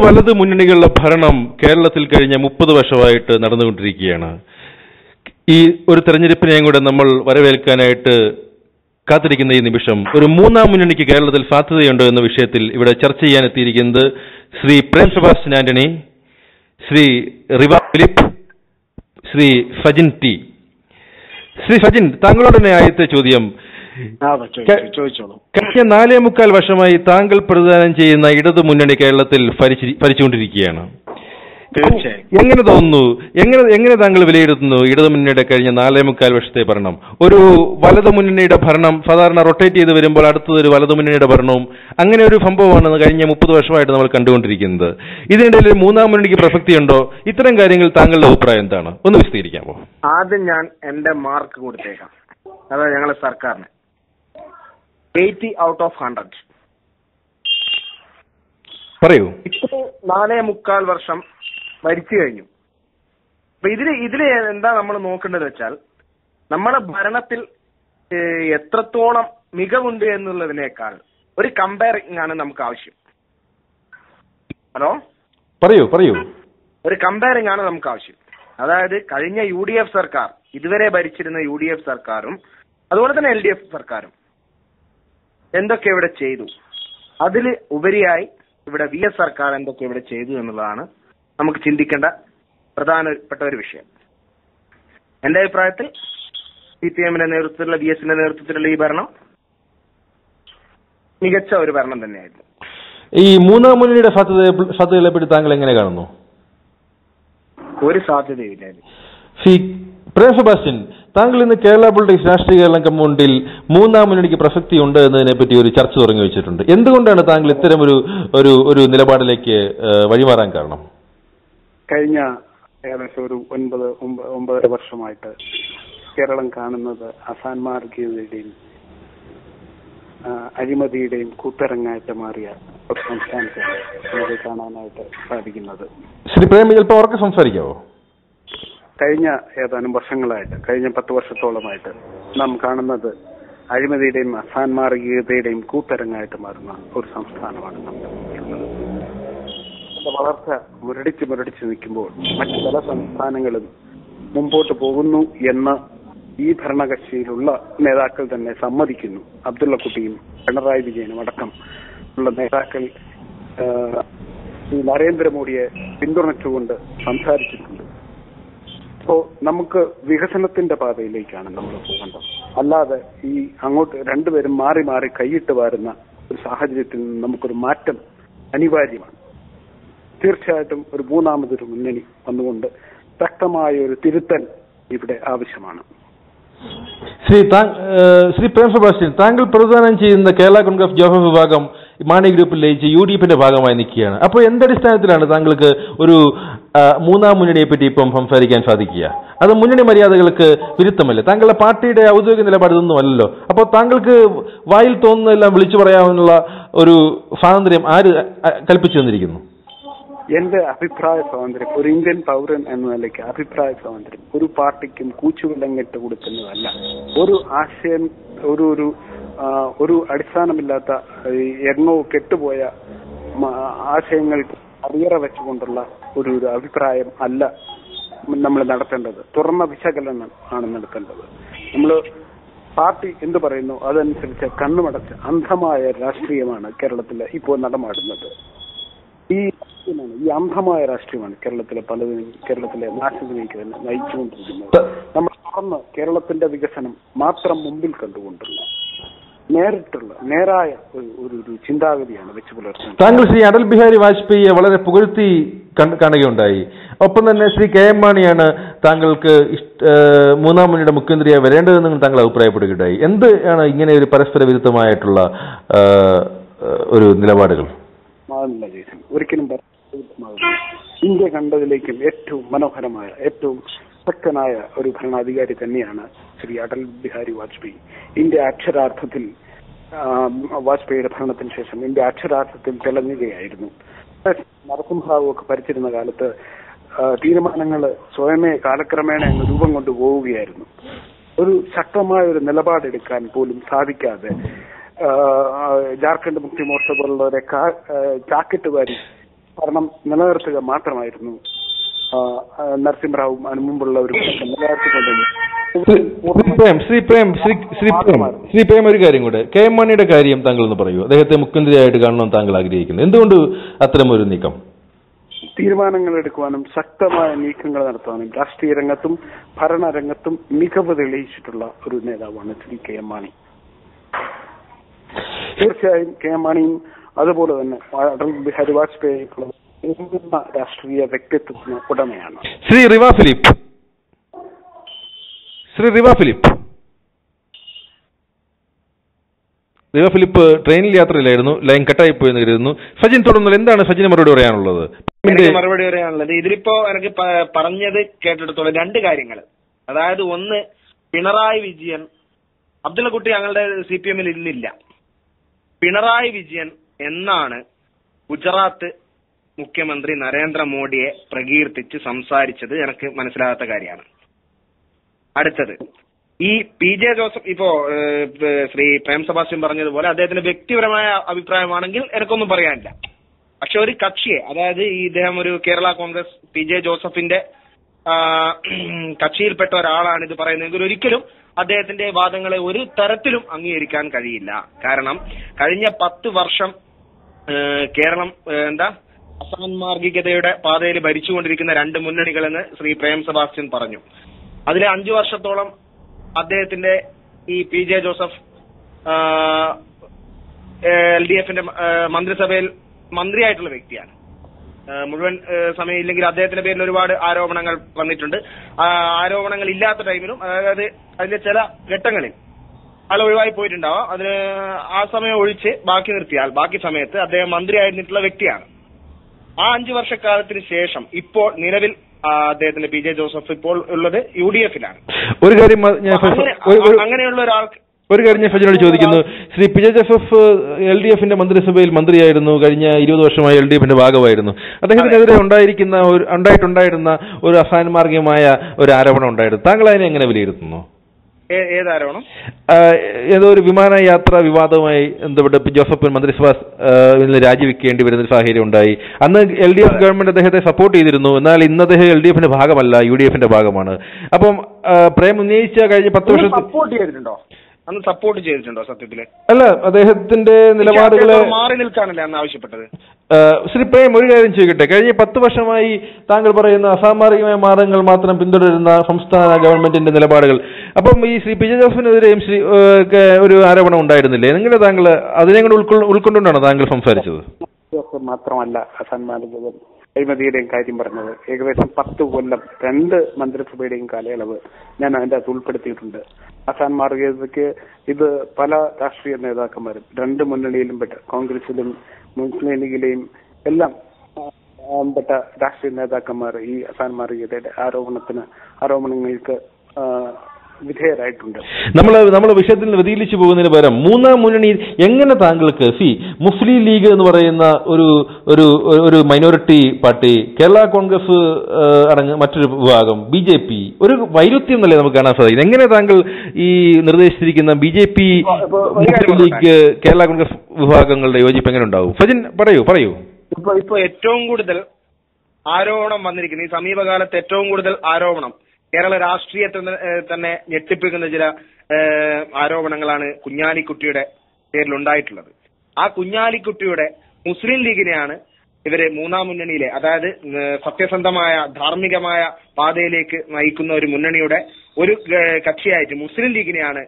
വലത് മുന്നണികളുടെ ഭരണം കേരളത്തിൽ കഴിഞ്ഞ 30 വർഷമായിട്ട് നടന്നുകൊണ്ടിരിക്കുകയാണ്. ഈ ഒരു തെരഞ്ഞെടുപ്പിനെയും കൂടെ നമ്മൾ വരവേൽക്കാനായിട്ട് കാത്തിരിക്കുന്ന ഈ നിമിഷം ഒരു മൂന്നാം മുന്നണിക്ക് കേരളത്തിൽ സാധ്യതയുണ്ടോ എന്ന വിഷയത്തിൽ ഇവിടെ ചർച്ച ചെയ്യാൻ എത്തിയിരിക്കുന്നത് ശ്രീ പ്രേം സെബാസ്റ്റ്യൻ ആന്റണി, ശ്രീ റിവ ഫിലിപ്പ്, ശ്രീ ഫജിൻ ടി. ശ്രീ ഫജിൻ, താങ്കളോട് തന്നെ ആദ്യത്തെ ചോദ്യം. കഴിഞ്ഞ 4.25 വർഷമായി താങ്കൾ പ്രതിദാനം ചെയ്യുന്ന ഇടതു മുന്നണി കേരളത്തിൽ ഭരിച്ചുകൊണ്ടിരിക്കുകയാണ്. എങ്ങനെ തോന്നുന്നു, എങ്ങനെ താങ്കൾ വിലയിരുത്തുന്നു ഇടതു മുന്നണിയുടെ കഴിഞ്ഞ 4.25 വർഷത്തെ ഭരണം? ഒരു വലതു മുന്നണിയുടെ ഭരണം സാധാരണ റൊട്ടേറ്റ് ചെയ്ത് വരുമ്പോൾ അടുത്തത് ഒരു വലതു മുന്നണിയുടെ ഭരണവും അങ്ങനെ ഒരു സംഭവമാണ് കഴിഞ്ഞ 30 വർഷമായിട്ട് നമ്മൾ കണ്ടുകൊണ്ടിരിക്കുന്നത്. ഇതിനിടയിൽ മൂന്നാം മുന്നണിക്ക് പ്രസക്തിയുണ്ടോ? ഇത്തരം കാര്യങ്ങൾ താങ്കളുടെ അഭിപ്രായം എന്താണ്? ഒന്ന് വിശദീകരിക്കാമോ? ആദ്യം ഞാൻ എന്റെ മാർക്ക് കൊടുത്തേക്കാം. അതായത് ഞങ്ങളെ സർക്കാരിന് 80 ഔട്ട് ഓഫ് 100. പറയൂ. ഇപ്പോൾ 4.25 വർഷം ഭരിച്ചു കഴിഞ്ഞു. അപ്പൊ ഇതില് എന്താ നമ്മൾ നോക്കേണ്ടത് വെച്ചാൽ, നമ്മുടെ ഭരണത്തിൽ എത്രത്തോളം മികവുണ്ട് എന്നുള്ളതിനേക്കാൾ ഒരു കമ്പയറിംഗ് ആണ് നമുക്ക് ആവശ്യം. ഹലോ, പറയൂ. ഒരു കമ്പയറിംഗ് ആണ് നമുക്ക് ആവശ്യം. അതായത് കഴിഞ്ഞ UDF സർക്കാർ, ഇതുവരെ ഭരിച്ചിരുന്ന UDF സർക്കാരും അതുപോലെ തന്നെ LDF സർക്കാരും എന്തൊക്കെ ഇവിടെ ചെയ്തു, അതിൽ ഉപരിയായി ഇവിടെ VS സർക്കാർ എന്തൊക്കെ ഇവിടെ ചെയ്തു എന്നുള്ളതാണ് നമുക്ക് ചിന്തിക്കേണ്ട പ്രധാനപ്പെട്ട ഒരു വിഷയം. എന്റെ അഭിപ്രായത്തിൽ CPM-ന്റെ നേതൃത്വത്തിലുള്ള VS-ന്റെ നേതൃത്വത്തിലുള്ള ഈ ഭരണം മികച്ച ഒരു ഭരണം തന്നെയായിരുന്നു. ഈ മൂന്നാം മുന്നണിയുടെ സാധ്യതകളെ പറ്റി താങ്കൾ എങ്ങനെ കാണുന്നു? ഒരു സാധ്യതയില്ല. പ്രേം സെബാസ്റ്റ്യൻ, താങ്കൾ ഇന്ന് കേരള പൊളിറ്റിക്സ് രാഷ്ട്രീയ കേരളം കമ്മ്യൂണിറ്റിയിൽ മൂന്നാം മുന്നണിക്ക് പ്രസക്തി ഉണ്ട് എന്നതിനെ പറ്റി ഒരു ചർച്ച തുടങ്ങി വെച്ചിട്ടുണ്ട്. എന്തുകൊണ്ടാണ് താങ്കൾ ഇത്തരം ഒരു നിലപാടിലേക്ക് വഴിമാറാൻ കാരണം? കഴിഞ്ഞ ഏകദേശം ഒരു 9.5 വർഷമായിട്ട് കേരളം കാണുന്നത് അസാൻമാർഗീയതയുടെയും അഴിമതിയുടെയും കൂത്തരങ്ങായിട്ട് മാറിയ ഒരു സംസ്ഥാനത്താണ് നമുക്ക് കാണാനായിട്ട് സാധിക്കുന്നത്. ശ്രീ പ്രേം, ചിലപ്പോൾ അവർക്ക് സംസാരിക്കാവോ? കഴിഞ്ഞ ഏതാനും വർഷങ്ങളായിട്ട്, കഴിഞ്ഞ 10 വർഷത്തോളമായിട്ട് നാം കാണുന്നത് അഴിമതിയുടെയും അസാൻമാർഗീയതയുടെയും കൂത്തരങ്ങായിട്ട് മാറുന്ന ഒരു സംസ്ഥാനമാണ് നമ്മുടെ വളർച്ച മുരടിച്ച് നിൽക്കുമ്പോൾ മറ്റു പല സംസ്ഥാനങ്ങളും മുമ്പോട്ട് പോകുന്നു എന്ന് ഈ ഭരണകക്ഷിയിലുള്ള നേതാക്കൾ തന്നെ സമ്മതിക്കുന്നു. അബ്ദുള്ളക്കുട്ടിയും പിണറായി വിജയനും അടക്കം ഉള്ള നേതാക്കൾ നരേന്ദ്രമോദിയെ പിന്തുണച്ചുകൊണ്ട് സംസാരിച്ചിട്ടുണ്ട്. അപ്പോൾ നമുക്ക് വികസനത്തിന്റെ പാതയിലേക്കാണ് നമ്മൾ പോകേണ്ടത്. അല്ലാതെ ഈ അങ്ങോട്ട് രണ്ടുപേരും മാറി മാറി കൈയിട്ട് വാരുന്ന ഒരു സാഹചര്യത്തിൽ നിന്ന് നമുക്കൊരു മാറ്റം അനിവാര്യമാണ്. തീർച്ചയായിട്ടും ഒരു മൂന്നാമതൊരു മുന്നണി വന്നുകൊണ്ട് ശക്തമായ ഒരു തിരുത്തൽ ഇവിടെ ആവശ്യമാണ്. ശ്രീ പ്രേം സെബാസ്റ്റ്യൻ, താങ്കൾ പ്രതിദാനം ചെയ്യുന്ന കേരള കോൺഗ്രസ് ജോസഫ് വിഭാഗം മാണി ഗ്രൂപ്പിൽ ലയിച്ച് UDF-ന്റെ ഭാഗമായി നിൽക്കുകയാണ്. അപ്പോൾ എന്തടിസ്ഥാനത്തിലാണ് താങ്കൾക്ക് ഒരു മൂന്നാം മുന്നണിയെ പറ്റി ഇപ്പം സംസാരിക്കാൻ സാധിക്കുക? അത് മുന്നണി മര്യാദകൾക്ക് വിരുദ്ധമല്ലേ? താങ്കളുടെ പാർട്ടിയുടെ ഔദ്യോഗിക നിലപാട് ഇതൊന്നും അല്ലല്ലോ. അപ്പോൾ താങ്കൾക്ക് വായിൽ തോന്നുന്നതെല്ലാം വിളിച്ചു പറയാനുള്ള ഒരു സ്വാതന്ത്ര്യം ആര് കൽപ്പിച്ചു തന്നിരിക്കുന്നു? എന്റെ അഭിപ്രായ സ്വാതന്ത്ര്യം, ഒരു ഇന്ത്യൻ പൗരൻ എന്ന നിലയ്ക്ക് അഭിപ്രായ സ്വാതന്ത്ര്യം ഒരു പാർട്ടിക്കും കൂച്ചുവിലങ്ങിട്ട് കൊടുക്കുന്നതല്ല. ഒരു ആശയം, ഒരു അടിസ്ഥാനമില്ലാത്ത എങ്ങോ കെട്ടുപോയ ആശയങ്ങൾക്ക് അടിയറ വെച്ചുകൊണ്ടുള്ള ഒരു അഭിപ്രായം അല്ല നമ്മൾ നടത്തേണ്ടത്. തുറന്ന വിശകലനം ആണ് നടത്തേണ്ടത്. നമ്മൾ പാർട്ടി എന്ത് പറയുന്നു അതനുസരിച്ച് കണ്ണുമടച്ച് അന്ധമായ രാഷ്ട്രീയമാണ് കേരളത്തിൽ ഇപ്പോൾ നടമാടുന്നത്. ഈ അന്ധമായ രാഷ്ട്രീയമാണ് കേരളത്തിലെ നാശത്തിലേക്ക് തന്നെ നയിച്ചുകൊണ്ടിരിക്കുന്നത്. നമ്മൾ തുറന്ന് കേരളത്തിന്റെ വികസനം മാത്രം മുമ്പിൽ കണ്ടുകൊണ്ടുള്ള നേരായ ഒരു ചിന്താഗതിയാണ് വെച്ച് പുലർത്തുന്നത്. താങ്കൾ ശ്രീ അടൽ ബിഹാരി വാജ്പേയിയെ വളരെ പുകഴ്ത്തി കാണുകയുണ്ടായി. ഒപ്പം തന്നെ ശ്രീ KM മാണിയാണ് താങ്കൾക്ക് മൂന്നാം മുന്നണിയുടെ മുഖ്യമന്ത്രിയായി വരേണ്ടതെന്ന് താങ്കൾ അഭിപ്രായപ്പെടുകയുണ്ടായി. എന്ത് ആണ് ഇങ്ങനെ ഒരു പരസ്പര വിരുദ്ധമായിട്ടുള്ള ഒരു നിലപാടുകൾ? ഒരിക്കലും ഇന്ത്യ കണ്ടതിലേക്കും ഏറ്റവും മനോഹരമായ, ഏറ്റവും ശക്തനായ ഒരു ഭരണാധികാരി തന്നെയാണ് ശ്രീ അടൽ ബിഹാരി വാജ്പേയി. ഇന്ത്യ അക്ഷരാർത്ഥത്തിൽ വാജ്പേയിയുടെ ഭരണത്തിന് ശേഷം ഇന്ത്യ അക്ഷരാർത്ഥത്തിൽ തെളിഞ്ഞുകയായിരുന്നു. നരസിംഹറാവു ഒക്കെ ഭരിച്ചിരുന്ന കാലത്ത് തീരുമാനങ്ങൾ സ്വയമേ കാലക്രമേണ രൂപം കൊണ്ടു പോവുകയായിരുന്നു. ഒരു ശക്തമായ ഒരു നിലപാടെടുക്കാൻ പോലും സാധിക്കാതെ ജാർഖണ്ഡ് മുക്തി മോർച്ച പോലുള്ളവരെ ചാക്കിട്ട് വാരി ഭരണം നിലനിർത്തുക മാത്രമായിരുന്നു നരസിംഹറാവും അതിനു മുമ്പുള്ള ഒരു ശ്രീ പ്രേം ഒരു കാര്യം കൂടെ, കെ എം മാണിയുടെ കാര്യം താങ്കൾ ഒന്ന് പറയൂ. അദ്ദേഹത്തെ മുഖ്യമന്ത്രിയായിട്ട് കാണണമെന്ന് താങ്കൾ ആഗ്രഹിക്കുന്നു. എന്തുകൊണ്ട് അത്തരമൊരു നീക്കം? തീരുമാനങ്ങൾ എടുക്കുവാനും ശക്തമായ നീക്കങ്ങൾ നടത്താനും രാഷ്ട്രീയ രംഗത്തും ഭരണരംഗത്തും മികവ് തെളിയിച്ചിട്ടുള്ള ഒരു നേതാവാണ് ശ്രീ കെ എം മാണി. തീർച്ചയായും കെ എം മാണിയും അതുപോലെ തന്നെ അടൽ ബിഹാരി വാജ്പേയി രാഷ്ട്രീയ വ്യക്തിത്വത്തിന് ഉടമയാണ്. ശ്രീ റിവ ഫിലിപ്പ് ട്രെയിനിൽ യാത്രയിലായിരുന്നു, ലൈൻ കട്ടായി പോയെന്ന് കരുതുന്നു. ഫജിൻ തുടർന്നാൽ എന്താണ് ഫജിന് മറുപടി പറയാനുള്ളത്? ഇതിലിപ്പോ എനിക്ക് പറഞ്ഞത് കേട്ടിടത്തോളം രണ്ട് കാര്യങ്ങൾ. അതായത് ഒന്ന്, പിണറായി വിജയൻ, അബ്ദുള്ളക്കുട്ടി ഞങ്ങളുടെ CPM-ൽ ഇന്നില്ല. പിണറായി വിജയൻ എന്നാണ് ഗുജറാത്ത് മുഖ്യമന്ത്രി നരേന്ദ്രമോദിയെ പ്രകീർത്തിച്ച് സംസാരിച്ചത് എനിക്ക് മനസ്സിലാകാത്ത കാര്യമാണ്. അടുത്തത്, ഈ PJ ജോസഫ് ഇപ്പോ ശ്രീ പ്രേം സെബാസ്റ്റ്യൻ പറഞ്ഞതുപോലെ അദ്ദേഹത്തിന്റെ വ്യക്തിപരമായ അഭിപ്രായമാണെങ്കിൽ എനിക്കൊന്നും പറയാനില്ല. പക്ഷെ ഒരു കക്ഷിയെ, അതായത് ഈ ഇദ്ദേഹം ഒരു കേരള കോൺഗ്രസ് PJ ജോസഫിന്റെ കക്ഷിയിൽപ്പെട്ട ഒരാളാണ് ഇത് പറയുന്നതെങ്കിൽ ഒരിക്കലും അദ്ദേഹത്തിന്റെ വാദങ്ങളെ ഒരു തരത്തിലും അംഗീകരിക്കാൻ കഴിയില്ല. കാരണം കഴിഞ്ഞ 10 വർഷം കേരളം അസാൻമാർഗികതയുടെ പാതയിൽ ഭരിച്ചുകൊണ്ടിരിക്കുന്ന 2 മുന്നണികളെന്ന് ശ്രീ പ്രേം സെബാസ്റ്റ്യൻ പറഞ്ഞു. അതിലെ 5 വർഷത്തോളം അദ്ദേഹത്തിന്റെ ഈ PJ ജോസഫ് LDF-ന്റെ മന്ത്രിസഭയിൽ മന്ത്രിയായിട്ടുള്ള വ്യക്തിയാണ്. മുഴുവൻ സമയം ഇല്ലെങ്കിൽ അദ്ദേഹത്തിന്റെ പേരിൽ ഒരുപാട് ആരോപണങ്ങൾ വന്നിട്ടുണ്ട്. ആരോപണങ്ങൾ ഇല്ലാത്ത ടൈമിലും, അതായത് അതിന്റെ ചില ഘട്ടങ്ങളിൽ ആൾ ഒഴിവായി പോയിട്ടുണ്ടാവാം. അതിന് ആ സമയം ഒഴിച്ച് ബാക്കി നിർത്തിയാൽ ബാക്കി സമയത്ത് അദ്ദേഹം മന്ത്രിയായിരുന്നിട്ടുള്ള വ്യക്തിയാണ്. ആ 5 വർഷക്കാലത്തിന് ശേഷം ഇപ്പോൾ നിലവിൽ അദ്ദേഹത്തിന്റെ PJ ജോസഫ് ഇപ്പോൾ ഉള്ളത് UDF-ലാണ്. ഒരു കാര്യം അങ്ങനെയുള്ള ഒരാൾക്ക് ഒരു കാര്യം ഞാൻ ഫജിനോട് ചോദിക്കുന്നു. ശ്രീ PJ ജോസഫ് LDF-ന്റെ മന്ത്രിസഭയിൽ മന്ത്രിയായിരുന്നു, കഴിഞ്ഞ 20 വർഷമായി LDF-ന്റെ ഭാഗമായിരുന്നു. അദ്ദേഹത്തിനെതിരെ ഉണ്ടായിട്ടുണ്ടായിരുന്ന ഒരു അസാൻമാർഗികമായ ഒരു ആരോപണം ഉണ്ടായിരുന്നു. താങ്കൾ അതിനെ എങ്ങനെ വിലയിരുത്തുന്നു? ഏതാരോപണം? ഏതോ ഒരു വിമാനയാത്ര വിവാദവുമായി ബന്ധപ്പെട്ട് ജോസഫ് മന്ത്രിസഭ രാജിവെക്കേണ്ടി വരുന്ന ഒരു സാഹചര്യം ഉണ്ടായി. അന്ന് LDF ഗവൺമെന്റ് അദ്ദേഹത്തെ സപ്പോർട്ട് ചെയ്തിരുന്നു. എന്നാൽ ഇന്ന് അദ്ദേഹം LDF-ന്റെ ഭാഗമല്ല, UDF-ന്റെ ഭാഗമാണ്. അപ്പം പ്രേം ഉന്നയിച്ച കഴിഞ്ഞ 10 വർഷം സപ്പോർട്ട് ചെയ്തിട്ടുണ്ടോ? അന്ന് സപ്പോർട്ട് ചെയ്തിട്ടുണ്ടോ? സത്യത്തില് അല്ല, അദ്ദേഹത്തിന്റെ നിലപാടുകളെ മാറി നിൽക്കാനല്ലേ അന്ന് ആവശ്യപ്പെട്ടത്. ശ്രീ പ്രേം ഒരു കാര്യം ചോദിക്കട്ടെ, കഴിഞ്ഞ 10 വർഷമായി താങ്കൾ പറയുന്ന അസാമരികമായ മാർഗങ്ങൾ മാത്രം പിന്തുടരുന്ന സംസ്ഥാന ഗവൺമെന്റിന്റെ നിലപാടുകൾ, അപ്പം ഈ ശ്രീ PJ ജോസഫിനെതിരെയും ഒരു ആരോപണം ഉണ്ടായിരുന്നില്ലേ? നിങ്ങളുടെ താങ്കൾ അതിനെ കൂടെ ഉൾക്കൊണ്ടുകൊണ്ടാണോ താങ്കൾ സംസാരിച്ചത്? മാത്രമല്ല അസാൻമാർഗിക അഴിമതിയുടെയും കാര്യം പറഞ്ഞത്. ഏകദേശം 10 കൊല്ലം 2 മന്ത്രിസഭയുടെയും കാലയളവ് ഞാൻ അതിന്റെ അകത്ത് ഉൾപ്പെടുത്തിയിട്ടുണ്ട്. അസാൻമാർഗികതയ്ക്ക് ഇത് പല രാഷ്ട്രീയ നേതാക്കന്മാരും 2 മുന്നണിയിലും പെട്ട, കോൺഗ്രസിലും മുസ്ലിം ലീഗിലെയും എല്ലാം പെട്ട രാഷ്ട്രീയ നേതാക്കന്മാർ ഈ അസാൻമാർഗികതയുടെ ആരോപണങ്ങൾക്ക് വിധേയരായിട്ടുണ്ട്. നമ്മൾ വിഷയത്തിൽ നിന്ന് വ്യതിചലിച്ചു പോകുന്നതിന് പകരം 3ാം മുന്നണിയിൽ എങ്ങനെ താങ്കൾക്ക് മുസ്ലിം ലീഗ് എന്ന് പറയുന്ന ഒരു മൈനോറിറ്റി പാർട്ടി, കേരള കോൺഗ്രസ് അടങ്ങ് മറ്റൊരു വിഭാഗം, BJP, ഒരു വൈരുദ്ധ്യം എന്നല്ലേ നമുക്ക് കാണാൻ സാധിക്കും. എങ്ങനെ താങ്കൾ ഈ നിർദ്ദേശിച്ചിരിക്കുന്ന BJP, മുസ്ലിം ലീഗ്, കേരള കോൺഗ്രസ് വിഭാഗങ്ങളുടെ യോജിപ്പ് എങ്ങനെ ഉണ്ടാവും? ഫജിൻ പറയൂ. ഇപ്പൊ ഏറ്റവും കൂടുതൽ ആരോപണം വന്നിരിക്കുന്നത്, ഈ സമീപകാലത്ത് ഏറ്റവും കൂടുതൽ ആരോപണം കേരള രാഷ്ട്രീയത്തിൽ തന്നെ ഞെട്ടിപ്പിക്കുന്ന ചില ആരോപണങ്ങളാണ് കുഞ്ഞാലിക്കുട്ടിയുടെ പേരിൽ ഉണ്ടായിട്ടുള്ളത്. ആ കുഞ്ഞാലിക്കുട്ടിയുടെ മുസ്ലിം ലീഗിനെയാണ് ഇവര് 3ാം മുന്നണിയിലെ, അതായത് സത്യസന്ധമായ ധാർമ്മികമായ പാതയിലേക്ക് നയിക്കുന്ന ഒരു മുന്നണിയുടെ ഒരു കക്ഷിയായിട്ട് മുസ്ലിം ലീഗിനെയാണ്